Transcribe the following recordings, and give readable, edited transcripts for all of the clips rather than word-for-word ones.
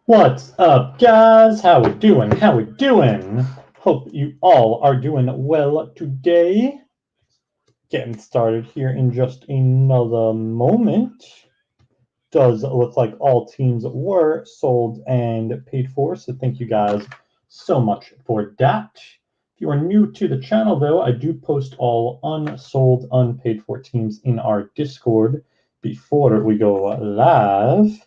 What's up, guys? How we doing? How we doing? Hope you all are doing well today. Getting started here in just another moment. Does look like all teams were sold and paid for, so thank you guys so much for that. If you are new to the channel, though, I do post all unsold, unpaid for teams in our Discord before we go live.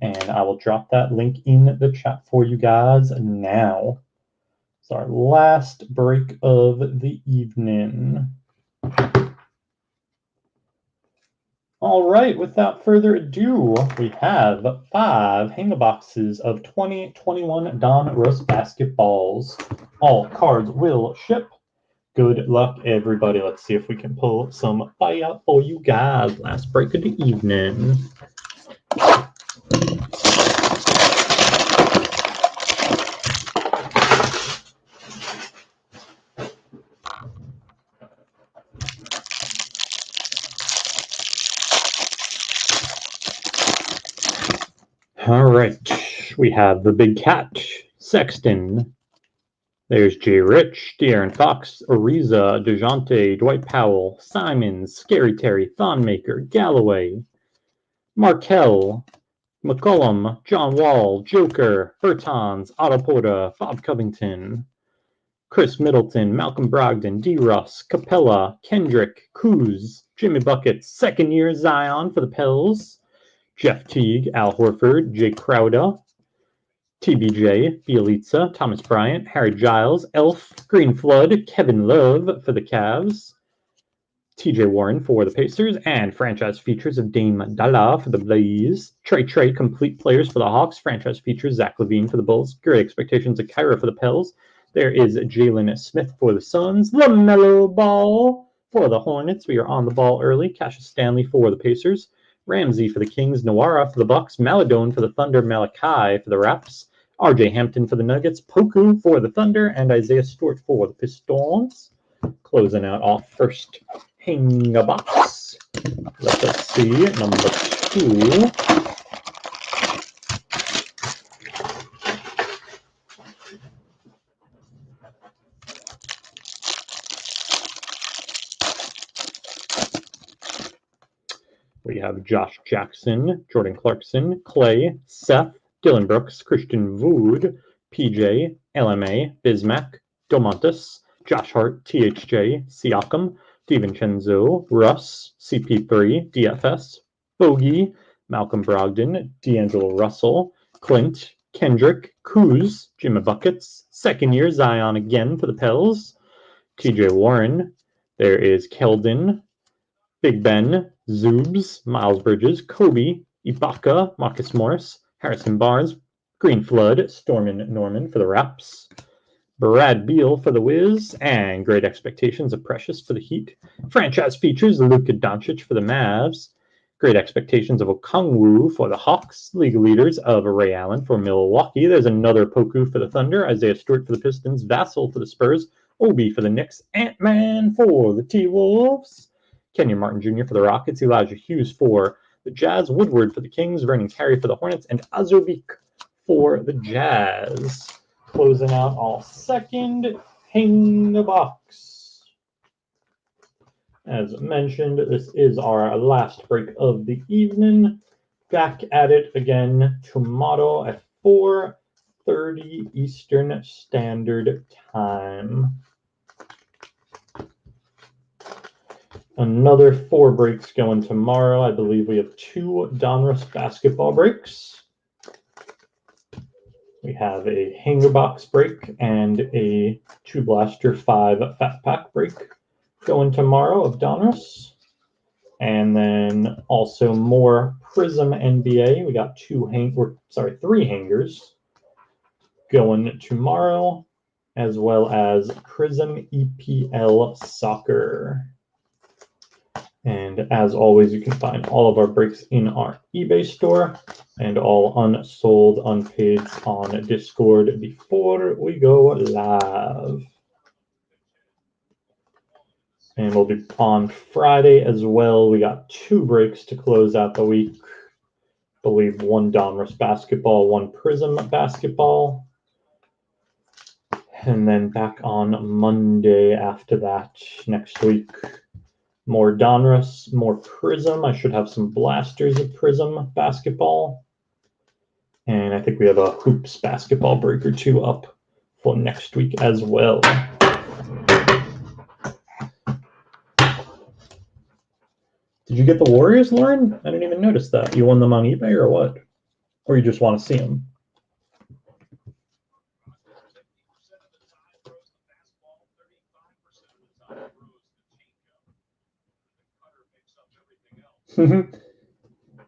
And I will drop that link in the chat for you guys now. It's our last break of the evening. All right, without further ado, we have 5 hanger boxes of 2021 Donruss basketballs. All cards will ship. Good luck, everybody. Let's see if we can pull some fire for you guys. Last break of the evening. All right, we have the Big Cat, Sexton. There's Jay Rich, De'Aaron Fox, Ariza, DeJounte, Dwight Powell, Simons, Scary Terry, Thonmaker, Galloway, Markell, McCollum, John Wall, Joker, Bertans, Otto Porta, Bob Covington, Chris Middleton, Malcolm Brogdon, D. Russ, Capella, Kendrick, Kuz, Jimmy Buckets, second year Zion for the Pels, Jeff Teague, Al Horford, Jake Crowder, TBJ, Bielitsa, Thomas Bryant, Harry Giles, Elf, Green Flood, Kevin Love for the Cavs, TJ Warren for the Pacers, and franchise features of Dame Dalla for the Blaze, Trey complete players for the Hawks, franchise features Zach LaVine for the Bulls, great expectations of Kyra for the Pels. There is Jalen Smith for the Suns, LaMelo Ball for the Hornets. We are on the ball early. Cassius Stanley for the Pacers, Ramsey for the Kings, Nawara for the Bucks, Maladone for the Thunder, Malachi for the Raps, RJ Hampton for the Nuggets, Poku for the Thunder, and Isaiah Stewart for the Pistons. Closing out our first hanger box. Let us see number 2. We have Josh Jackson, Jordan Clarkson, Clay, Seth, Dylan Brooks, Christian Wood, PJ, LMA, Bismack, Domantas, Josh Hart, THJ, Siakam, DiVincenzo, Russ, CP3, DFS, Bogey, Malcolm Brogdon, D'Angelo Russell, Clint, Kendrick, Kuz, Jimmy Buckets, second year Zion again for the Pels, TJ Warren. There is Keldon, Big Ben, Zoobs, Miles Bridges, Kobe, Ibaka, Marcus Morris, Harrison Barnes, Green Flood, Stormin Norman for the Raps, Brad Beal for the Wiz, and great expectations of Precious for the Heat. Franchise features Luka Doncic for the Mavs, great expectations of Okongwu for the Hawks, league leaders of Ray Allen for Milwaukee. There's another Poku for the Thunder, Isaiah Stewart for the Pistons, Vassell for the Spurs, Obi for the Knicks, Ant-Man for the T-Wolves, Kenyon Martin Jr. for the Rockets, Elijah Hughes for the Jazz, Woodward for the Kings, Vernon Carey for the Hornets, and Azovic for the Jazz. Closing out all second hanger box. As mentioned, this is our last break of the evening. Back at it again tomorrow at 4:30 Eastern Standard Time. Another 4 breaks going tomorrow. I believe we have 2 Donruss basketball breaks. We have a hanger box break and a 2 Blaster 5 Fat Pack break going tomorrow of Donruss. And then also more Prism NBA. We got 3 hangers going tomorrow, as well as Prism EPL Soccer. And as always, you can find all of our breaks in our eBay store and all unsold, unpaid on Discord before we go live. And we'll be on Friday as well. We got 2 breaks to close out the week. believe 1 Donruss basketball, 1 Prism basketball. And then back on Monday after that, next week, more Donruss, more Prism. I should have some blasters of Prism basketball. And I think we have a Hoops basketball break or 2 up for next week as well. Did you get the Warriors, Lauren? I didn't even notice that. You won them on eBay or what? Or you just want to see them?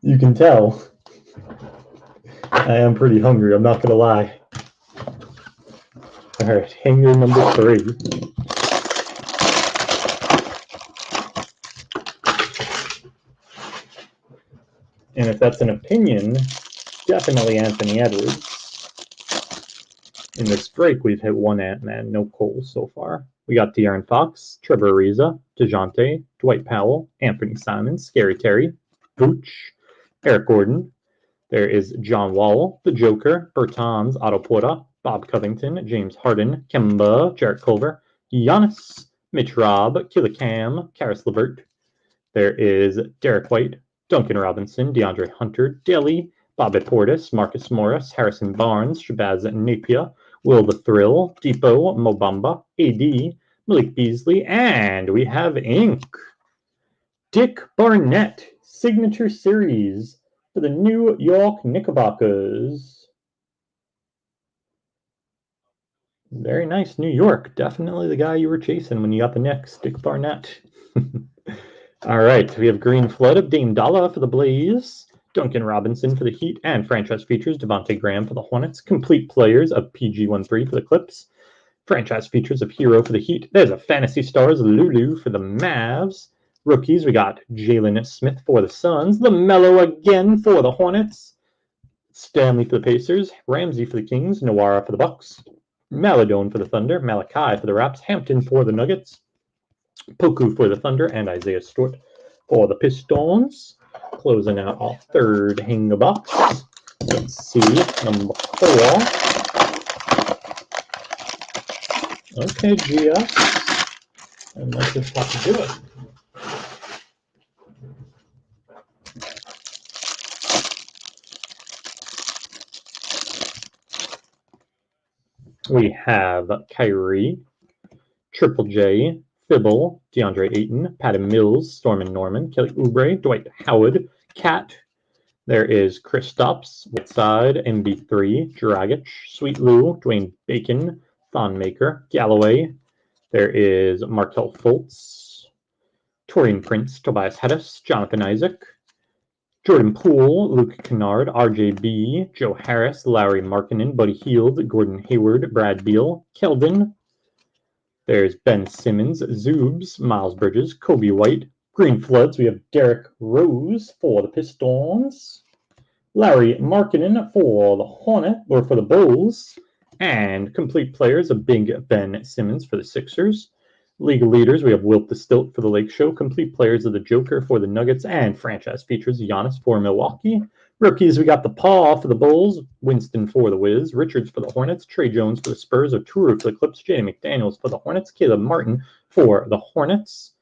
You can tell. I am pretty hungry, I'm not going to lie. All right, hanger number 3. And if that's an opinion, definitely Anthony Edwards. In this break, we've hit 1 Ant-Man, no Cole so far. We got De'Aaron Fox, Trevor Ariza, DeJounte, Dwight Powell, Anthony Simons, Scary Terry, Vooch, Eric Gordon. There is John Wall, the Joker, Bertans, Otto Porta, Bob Covington, James Harden, Kemba, Jarrett Culver, Giannis, Mitch Robb, Killicam, Karis LeVert. There is Derek White, Duncan Robinson, DeAndre Hunter, Daly, Bobby Portis, Marcus Morris, Harrison Barnes, Shabazz Napier, Will the Thrill, Depot, Mobamba, AD, Malik Beasley, and we have ink. Dick Barnett, Signature Series for the New York Knickerbockers. Very nice, New York. Definitely the guy you were chasing when you got the Knicks, Dick Barnett. All right, we have Green Flood of Dame Dollar for the Blaze, Duncan Robinson for the Heat, and franchise features Devontae Graham for the Hornets. Complete players of PG13 for the Clips. Franchise features of Hero for the Heat. There's a Fantasy Stars Lulu for the Mavs. Rookies, we got Jalen Smith for the Suns. LaMelo again for the Hornets. Stanley for the Pacers. Ramsey for the Kings. Noara for the Bucks. Maladone for the Thunder. Malachi for the Raps. Hampton for the Nuggets. Poku for the Thunder. And Isaiah Stewart for the Pistons. Closing out our 3rd hanger box. Let's see, number 4. Okay, GS. And let's just have to do it. We have Kyrie, Triple J, Fibble, DeAndre Ayton, Patty Mills, Stormin Norman, Kelly Oubre, Dwight Howard, Cat. There is Kristaps, Whiteside, MB3, Dragic, Sweet Lou, Dwayne Bacon, Thonmaker, Galloway. There is Markelle Fultz, Torian Prince, Tobias Hedges, Jonathan Isaac, Jordan Poole, Luke Kennard, RJB, Joe Harris, Larry Markkinen, Buddy Hield, Gordon Hayward, Brad Beal, Keldon. There's Ben Simmons, Zoobs, Miles Bridges, Kobe White, Green Floods. We have Derrick Rose for the Pistons, Larry Markkinen for the Hornet or for the Bulls, and complete players of Big Ben Simmons for the Sixers. League leaders, we have Wilt the Stilt for the Lake Show, complete players of the Joker for the Nuggets, and franchise features Giannis for Milwaukee. Rookies, we got the Paw for the Bulls, Winston for the Wiz, Richards for the Hornets, Trey Jones for the Spurs, Oturu for the Clips, Jay McDaniels for the Hornets, Caleb Martin for the Hornets.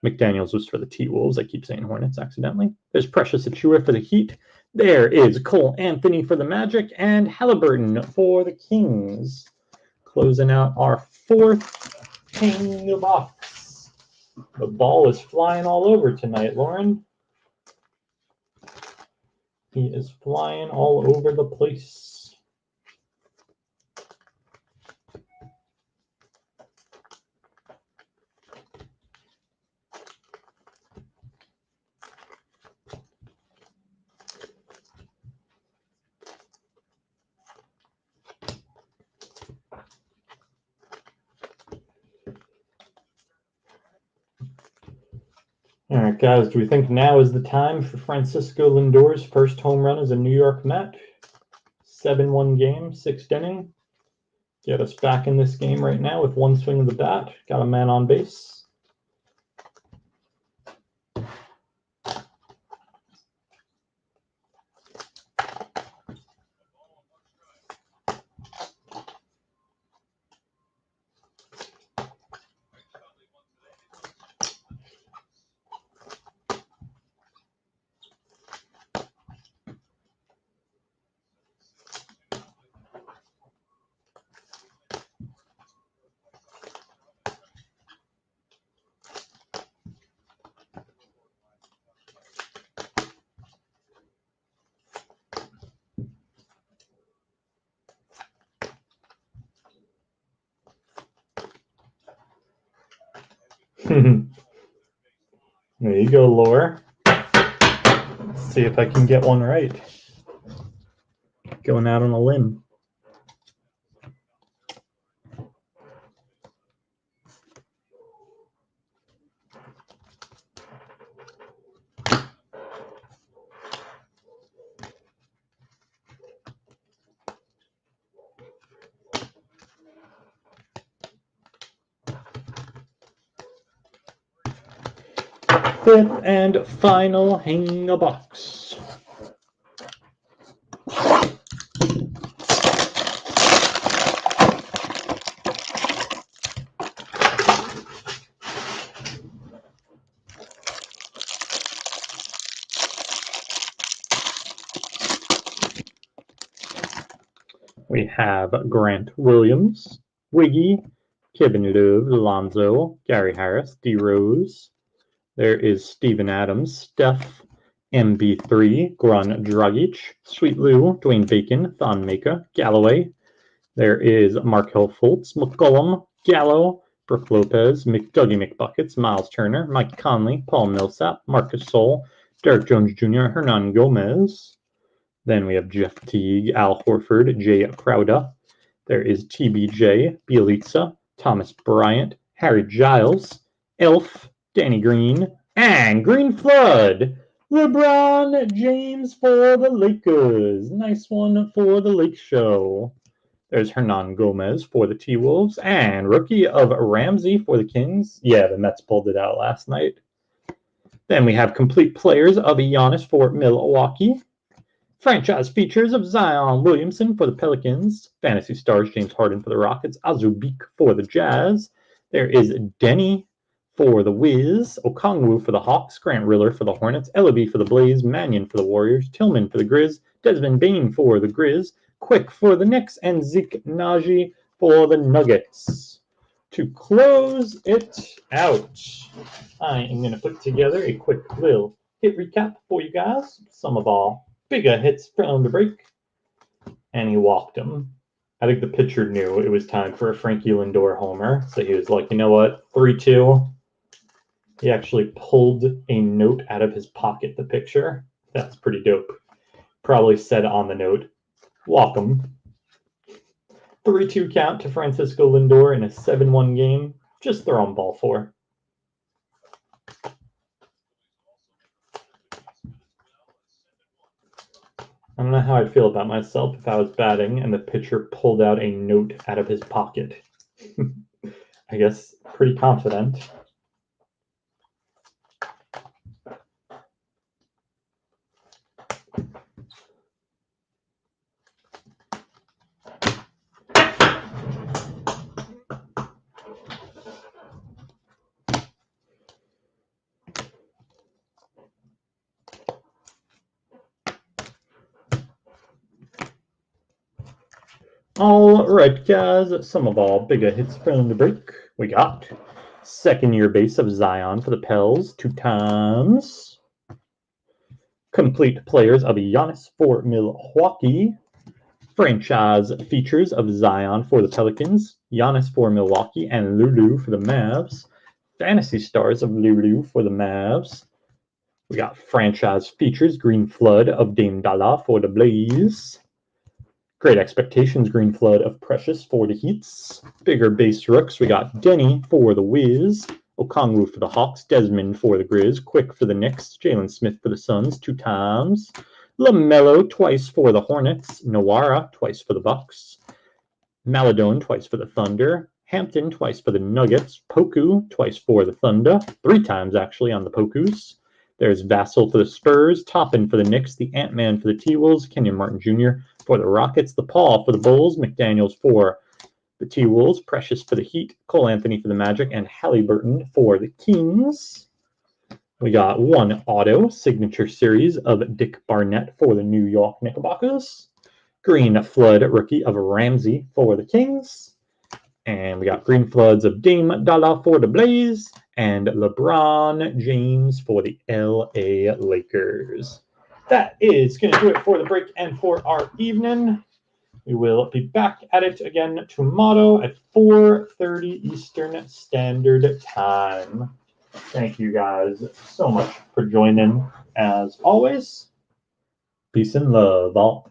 McDaniels was for the T-Wolves. I keep saying Hornets accidentally. There's Precious Achiuwa for the Heat. There is Cole Anthony for the Magic, and Halliburton for the Kings. Closing out our 4th hanger box. The ball is flying all over tonight, Lauren. He is flying all over the place. All right, guys, do we think now is the time for Francisco Lindor's first home run as a New York Met? 7-1 game, 6th inning. Get us back in this game right now with 1 swing of the bat. Got a man on base. There you go, Laura. Let's see if I can get one right. Going out on a limb. Fifth and final hang a box. We have Grant Williams, Wiggy, Kevin Love, Alonzo, Gary Harris, D. Rose. There is Steven Adams, Steph, MB3, Grun Dragic, Sweet Lou, Dwayne Bacon, Thonmaker, Galloway. There is Markel Fultz, McCollum, Gallo, Brooke Lopez, McDougie McBuckets, Miles Turner, Mike Conley, Paul Millsap, Marcus Sol, Derek Jones Jr., Hernan Gomez. Then we have Jeff Teague, Al Horford, Jay Crowder. There is TBJ, Bielitsa, Thomas Bryant, Harry Giles, Elf, Danny Green, and Green Flood. LeBron James for the Lakers. Nice one for the Lake Show. There's Hernan Gomez for the T-Wolves, and rookie of Ramsey for the Kings. Yeah, the Mets pulled it out last night. Then we have complete players of Giannis for Milwaukee. Franchise features of Zion Williamson for the Pelicans. Fantasy stars James Harden for the Rockets. Azubuike for the Jazz. There is Denny for the Wiz. Okongwu for the Hawks. Grant Riller for the Hornets. Ellaby for the Blaze. Mannion for the Warriors. Tillman for the Grizz. Desmond Bain for the Grizz. Quick for the Knicks. And Zeke Naji for the Nuggets. To close it out, I am going to put together a quick little hit recap for you guys. Some of our bigger hits from the break. And he walked him. I think the pitcher knew it was time for a Frankie Lindor homer. So he was like, you know what? 3-2. He actually pulled a note out of his pocket, the picture. That's pretty dope. Probably said on the note, walk him. 3-2 count to Francisco Lindor in a 7-1 game. Just throw him ball 4. I don't know how I'd feel about myself if I was batting and the pitcher pulled out a note out of his pocket. I guess pretty confident. All right, guys, some of our bigger hits from the break. We got second-year base of Zion for the Pels 2 times. Complete players of Giannis for Milwaukee. Franchise features of Zion for the Pelicans, Giannis for Milwaukee, and Lulu for the Mavs. Fantasy stars of Lulu for the Mavs. We got franchise features, Green Flood of Dame Dalla for the Blaze. Great Expectations, Green Flood of Precious for the Heats. Bigger base rooks, we got Denny for the Wiz. Okongwu for the Hawks. Desmond for the Grizz. Quick for the Knicks. Jalen Smith for the Suns 2 times. LaMelo twice for the Hornets. Nawara twice for the Bucks. Maladone twice for the Thunder. Hampton twice for the Nuggets. Poku twice for the Thunder. 3 times actually on the Pokus. There's Vassell for the Spurs, Toppin for the Knicks, the Ant-Man for the T-Wolves, Kenyon Martin Jr. for the Rockets, the Paul for the Bulls, McDaniels for the T-Wolves, Precious for the Heat, Cole Anthony for the Magic, and Halliburton for the Kings. We got 1 auto signature series of Dick Barnett for the New York Knickerbockers. Green Flood rookie of Ramsey for the Kings. And we got Green Floods of Dame Dalla for the Blaze. And LeBron James for the LA Lakers. That is going to do it for the break and for our evening. We will be back at it again tomorrow at 4:30 Eastern Standard Time. Thank you guys so much for joining. As always, peace and love, all.